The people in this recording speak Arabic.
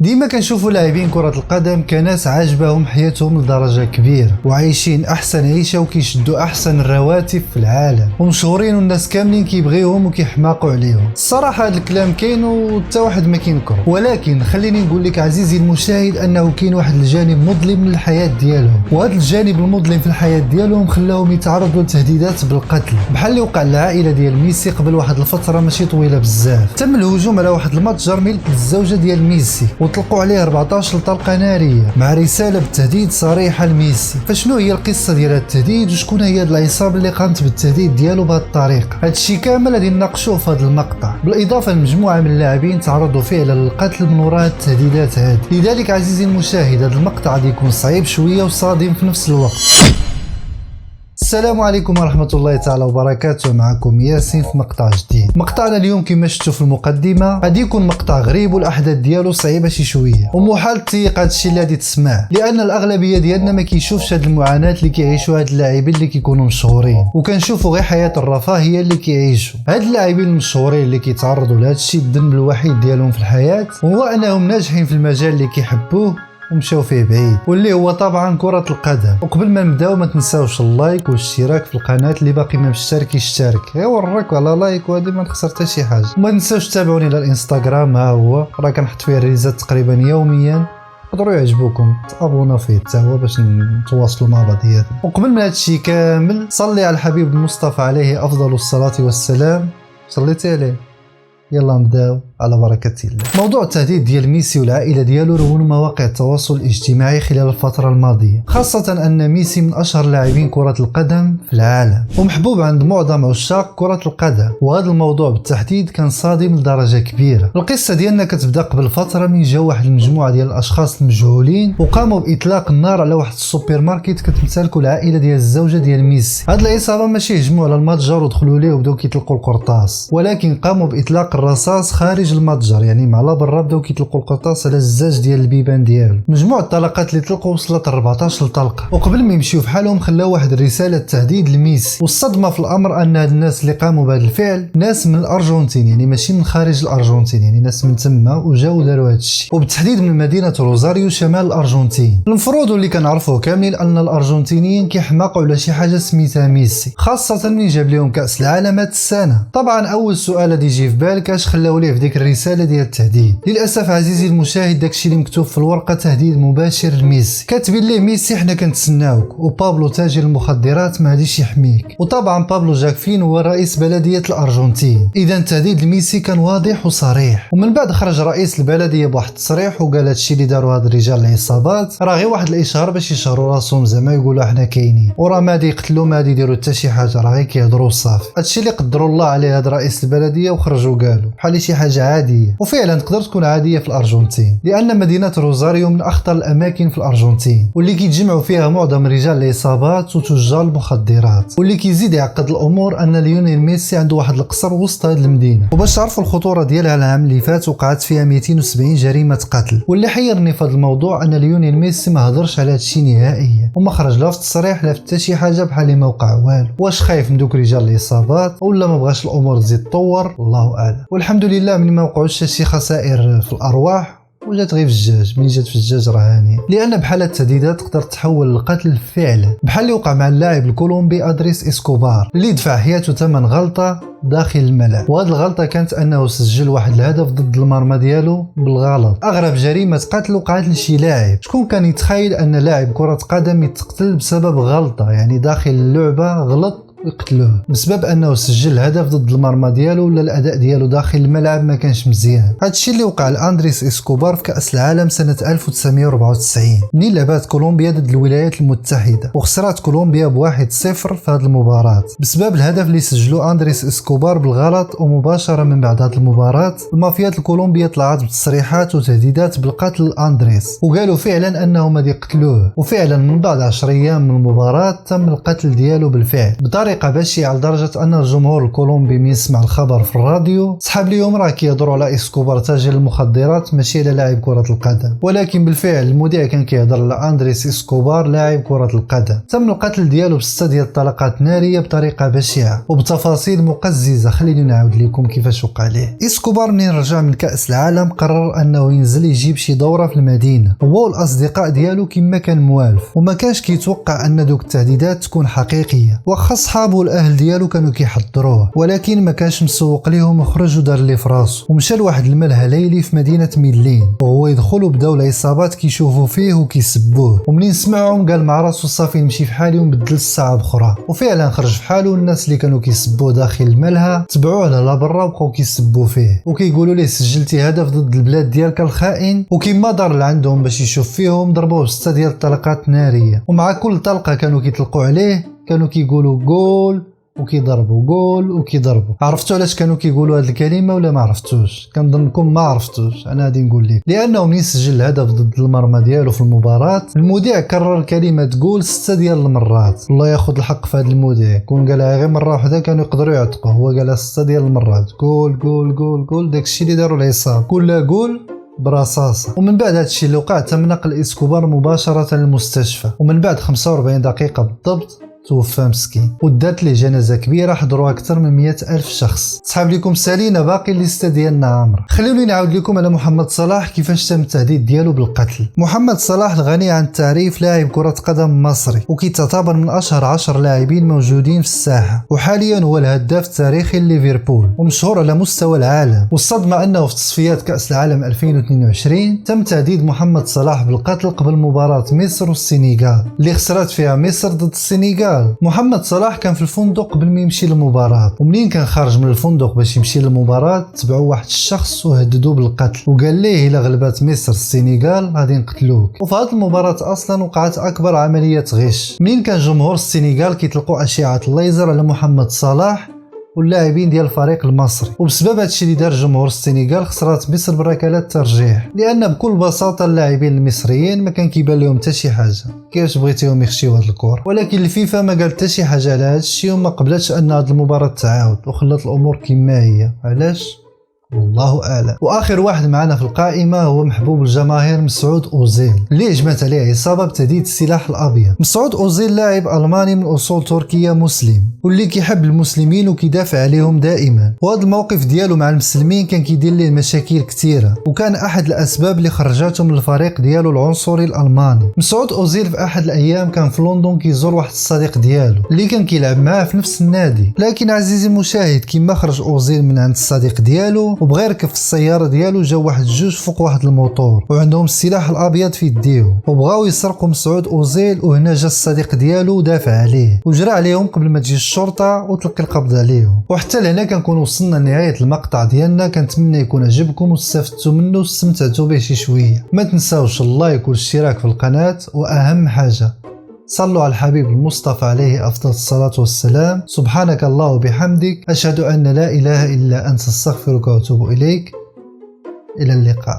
ديما كنشوفوا لاعبين كرة القدم كناس عاجبهم حياتهم لدرجة كبيرة وعايشين احسن عيشة وكيشدوا احسن الرواتب في العالم ومشهورين والناس كاملين كيبغيوهم وكيحماقوا عليهم. الصراحة هذا الكلام كاين وحتى واحد ما كينكر، ولكن خليني نقول لك عزيزي المشاهد انه كاين واحد الجانب مظلم من الحياة ديالهم، وهذا الجانب المظلم في الحياة ديالهم خلاهم يتعرضوا لتهديدات بالقتل، بحال اللي وقع للعائلة ديال ميسي قبل واحد الفترة ماشي طويلة بزاف. تم الهجوم على واحد المتجر ملك الزوجة ديال ميسي وطلقوا عليه 14 طلقة نارية مع رسالة بالتهديد صريحة لميسي. فشنو هي القصة ديال التهديد وشكون هي هاد العصابة اللي قامت بالتهديد ديالو بهذه الطريقة؟ هادشي كامل غادي نناقشوه في هذا المقطع، بالاضافة لمجموعة من اللاعبين تعرضوا فعلا للقتل من وراء التهديدات هذه. لذلك عزيزي المشاهد هذا المقطع غادي يكون صعيب شوية وصادم في نفس الوقت. السلام عليكم ورحمة الله تعالى وبركاته، معكم ياسين في مقطع جديد. مقطعنا اليوم كما شفتوا في المقدمة غادي يكون مقطع غريب والاحداث ديالو صعيبة شي شوية، ومحال تسيق هادشي اللي غادي تسمعه، لان الاغلبية ديالنا ما كيشوفش هاد المعاناة اللي كيعيشوا هاد اللاعبين اللي كيكونوا مشهورين، وكنشوفوا غير حياة الرفاهية اللي كيعيشوا. هاد اللاعبين المشهورين اللي كيتعرضوا لهادشي الذنب الوحيد ديالهم في الحياة هو انهم ناجحين في المجال اللي كيحبوه ومشاو فيه بعيد، واللي هو طبعا كرة القدم. وقبل ما نبداو ما تنساوش اللايك والاشتراك في القناة، اللي باقي ما مشترك يشترك، ورك على لايك وهذه ما نخسر حتى شي حاجة. وما تنساوش تتابعوني على الانستغرام، ها هو راه كنحط فيه الريلزات تقريبا يوميا، يقدروا يعجبوكم تابونا فيه حتى هو باش نتواصلوا مع بعضياتنا. وقبل ما هادشي كامل صلي على الحبيب المصطفى عليه افضل الصلاة والسلام. صليتي عليه؟ يلا نبداو على بركة الله. موضوع التهديد ديال ميسي والعائلة ديالو رونوا مواقع التواصل الاجتماعي خلال الفترة الماضية، خاصة أن ميسي من أشهر لاعبين كرة القدم في العالم ومحبوب عند معظم عشاق كرة القدم، وهذا الموضوع بالتحديد كان صادم لدرجة كبيرة. القصة ديالنا كتبدا قبل فترة من جا واحد المجموعة ديال الأشخاص المجهولين وقاموا بإطلاق النار على واحد السوبر ماركت كتمتلكو العائلة ديال الزوجة ديال ميسي. هاد العصابة ماشي هجموا على المتجر ودخلوا ليه وبداو كيطلقوا القرطاس، ولكن قاموا بإطلاق الرصاص خارج المتجر، يعني مع لا برا بداو كيطلقوا القرطاس على الزاج ديال البيبان ديالو. مجموع الطلقات اللي طلقوا وصلت 14 طلقه، وقبل ما يمشيو في حالهم خلاو واحد الرساله تهديد لميسي. والصدمه في الامر ان هاد الناس اللي قاموا بهذا الفعل ناس من الارجنتين، يعني ماشي من خارج الارجنتين، يعني ناس من تما وجاو داروا هذا الشيء، وبالتحديد من مدينه روزاريو شمال الارجنتين. المفروض اللي كنعرفوه كاملين ان الارجنتينيين كيحماقوا على شي حاجه سميتها ميسي، خاصه من جاب لهم كاس العالم هاد السنه. طبعا اول سؤال غادي يجي في بالك اش خلاو ليه في ديك الرساله ديال التهديد. للاسف عزيزي المشاهد داكشي اللي مكتوب في الورقه تهديد مباشر لميسي، كاتبين ليه ميسي حنا كنتسناوك، وبابلو تاجر المخدرات ما غاديش يحميك. وطبعا بابلو جاكفين هو رئيس بلديه الارجنتين. اذا التهديد لميسي كان واضح وصريح. ومن بعد خرج رئيس البلديه بواحد التصريح وقال هادشي اللي داروا هاد الرجال العصابات راه غير واحد الاشهار باش يشهروا راسهم، زعما يقولوا حنا كاينين، وراه ما غادي يقتلوا ما غادي يديروا حتى شي حاجه، راه غير كيهضروا صافي. هادشي اللي قدروا الله عليه هاد رئيس البلديه وخرجوا قالوا بحال شي حاجه عاديه، وفعلا تقدر تكون عاديه في الارجنتين، لان مدينه روزاريو من اخطر الاماكن في الارجنتين، واللي كيتجمعوا فيها معظم رجال العصابات وتجار المخدرات. واللي كيزيد يعقد الامور ان ليونيل ميسي عنده واحد القصر وسط هذه المدينه. وباش تعرفوا الخطوره ديالها، العام اللي فات وقعت فيها 270 جريمه قتل. واللي حيرني في هذا الموضوع ان ليونيل ميسي ما هضرش على هادشي نهائيا، وما خرج لا في تصريح لا في حتى شي حاجه، بحال اللي ما وقع والو. واش خايف من دوك رجال العصابات ولا ما بغاش الامور تزيد تطور؟ الله اعلم. والحمد لله من ما وقعوش شي خسائر في الارواح، وجات غير في الجاج. من جات في الجاج راه هانيه، لان بحال التهديدات تقدر تحول للقتل فعلا، بحال اللي وقع مع اللاعب الكولومبي ادريس اسكوبار اللي دفع حياته ثمن غلطه داخل الملعب. وهذه الغلطه كانت انه سجل واحد الهدف ضد المرمى ديالو بالغلط. اغرب جريمه قتل وقعت لشي لاعب. شكون كان يتخيل ان لاعب كره قدم يتقتل بسبب غلطه، يعني داخل اللعبه غلط يقتلوه بسبب انه سجل هدف ضد المرمى ديالو ولا الاداء ديالو داخل الملعب ما كانش مزيان. هادشي اللي وقع لاندريس اسكوبار في كاس العالم سنه 1994 منين لعبات كولومبيا ضد الولايات المتحده، وخسرت كولومبيا ب1-0 في هذه المباراه بسبب الهدف اللي سجلو اندريس اسكوبار بالغلط. ومباشره من بعد هذه المباراه المافيات الكولومبيه طلعت بتصريحات وتهديدات بالقتل لاندريس، وقالوا فعلا انهم غادي يقتلوه. وفعلا من بعد 10 ايام من المباراه تم القتل ديالو بالفعل وبطريقة بشعة لدرجة أن الجمهور الكولومبي من يسمع الخبر في الراديو صحاب اليوم راه كيهضروا على إسكوبار تاجر المخدرات ماشي على لاعب كرة القدم، ولكن بالفعل المذيع كان كيهضر على أندريس إسكوبار لاعب كرة القدم. تم القتل ديالو ب6 ديال الطلقات نارية بطريقة بشعة وبتفاصيل مقززة. خليني نعاود لكم كيفاش وقع ليه. إسكوبار منين رجع من كأس العالم قرر أنه ينزل يجيب شي دورة في المدينة هو والأصدقاء ديالو كما كان موالف، وما كانش كيتوقع أن دوك التهديدات تكون حقيقية، واخا صحابه والأهل ديالو كانوا كيحضروه، ولكن ما كانش مسوق ليهم وخرج ودار لي فراسو ومشى لواحد الملهى ليلي في مدينة ميلين. وهو يدخل وبداو العصابات كيشوفوا فيه وكيسبوه، ومنين سمعهم قال مع راسو صافي نمشي في حالي ونبدل الساعة بأخرى، وفعلا خرج في حاله. الناس اللي كانوا كيسبوه داخل الملهى تبعوه لا برا وبقاو كيسبوا فيه وكيقولوا ليه سجلتي هدف ضد البلاد ديالك الخائن. وكما دار لعندهم باش يشوف فيهم ضربوه ب6 ديال الطلقات نارية، ومع كل طلقة كانوا كيطلقوا عليه كانوا كيقولوا جول وكيضربوا جول وكيضربوا. عرفتوا علاش كانوا كيقولوا هذه الكلمه ولا ما عرفتوش؟ كنظنكم ما عرفتوش، انا غادي نقول لك. لانه من يسجل الهدف ضد المرمى ديالو في المباراه المذيع كرر الكلمه تقول 6 ديال المرات. الله ياخذ الحق في هذا المذيع، كون قالها غير مره واحده كانوا يقدروا يعتقوه، هو قالها 6 ديال المرات جول جول جول جول. داكشي اللي داروا العصابه كلها جول برصاصه. ومن بعد هادشي اللي وقع تم نقل إسكوبار مباشره للمستشفى، ومن بعد 45 دقيقه بالضبط توفى مسكين ودات ليه جنازه كبيره حضروا اكثر من 100,000 شخص. صحاب لكم سالينا باقي الليسته ديالنا عامره. خلوني نعاود لكم على محمد صلاح كيفاش تم التهديد ديالو بالقتل. محمد صلاح الغني عن التعريف لاعب كره قدم مصري وكيتعتبر من اشهر 10 لاعبين موجودين في الساحه، وحاليا هو الهداف التاريخي لليفربول ومشهور على مستوى العالم. والصدمه انه في تصفيات كاس العالم 2022 تم تهديد محمد صلاح بالقتل قبل مباراه مصر والسنغال اللي خسرت فيها مصر ضد السنغال. محمد صلاح كان في الفندق قبل ما يمشي للمباراة، ومنين كان خارج من الفندق باش يمشي للمباراة تبعوا واحد الشخص وهددوه بالقتل وقال ليه الا غلبات مصر السنغال غادي نقتلوك. وفي هذه المباراة اصلا وقعت اكبر عملية غش منين كان جمهور السنغال كيطلقوا اشعة الليزر على محمد صلاح واللاعبين ديال الفريق المصري، وبسبب هادشي اللي دار جمهور السنغال خسرات مصر بركلات الترجيح، لان بكل بساطه اللاعبين المصريين ما كان كيبان لهم حتى شي حاجه. كيفاش بغيتيهم يخشيو هاد الكره؟ ولكن الفيفا ما قال حتى شي حاجه على هادشي وما قبلتش ان هاد المباراه تعاود وخلات الامور كما هي. علاش؟ والله اعلم. واخر واحد معنا في القائمه هو محبوب الجماهير مسعود اوزيل اللي هجمت عليه عصابه بتهديد السلاح الابيض. مسعود اوزيل لاعب الماني من اصول تركيه مسلم واللي كيحب المسلمين وكيدافع عليهم دائما، وهذا الموقف ديالو مع المسلمين كان كيدير ليه مشاكل كثيره وكان احد الاسباب اللي خرجته من الفريق ديالو العنصري الالماني. مسعود اوزيل في احد الايام كان في لندن كيزور واحد الصديق ديالو اللي كان كيلعب معاه في نفس النادي، لكن عزيزي المشاهد كيما خرج اوزيل من عند الصديق ديالو وبغى يركب في السياره ديالو جاو واحد الجوج فوق واحد الموطور وعندهم السلاح الابيض في يديهم وبغاو يسرقوا مسعود اوزيل، وهنا جا الصديق ديالو ودافع عليه وجرى عليهم قبل ما تجي الشرطه وتلقي القبض عليهم. وحتى لهنا كنكون وصلنا لنهايه المقطع ديالنا. كنتمنى يكون عجبكم واستفدتوا منه واستمتعتوا به شي شويه. ما تنساوش اللايك والاشتراك في القناه، واهم حاجه صلوا على الحبيب المصطفى عليه أفضل الصلاة والسلام. سبحانك الله وبحمدك، أشهد أن لا إله إلا أنت، استغفرك وأتوب إليك. إلى اللقاء.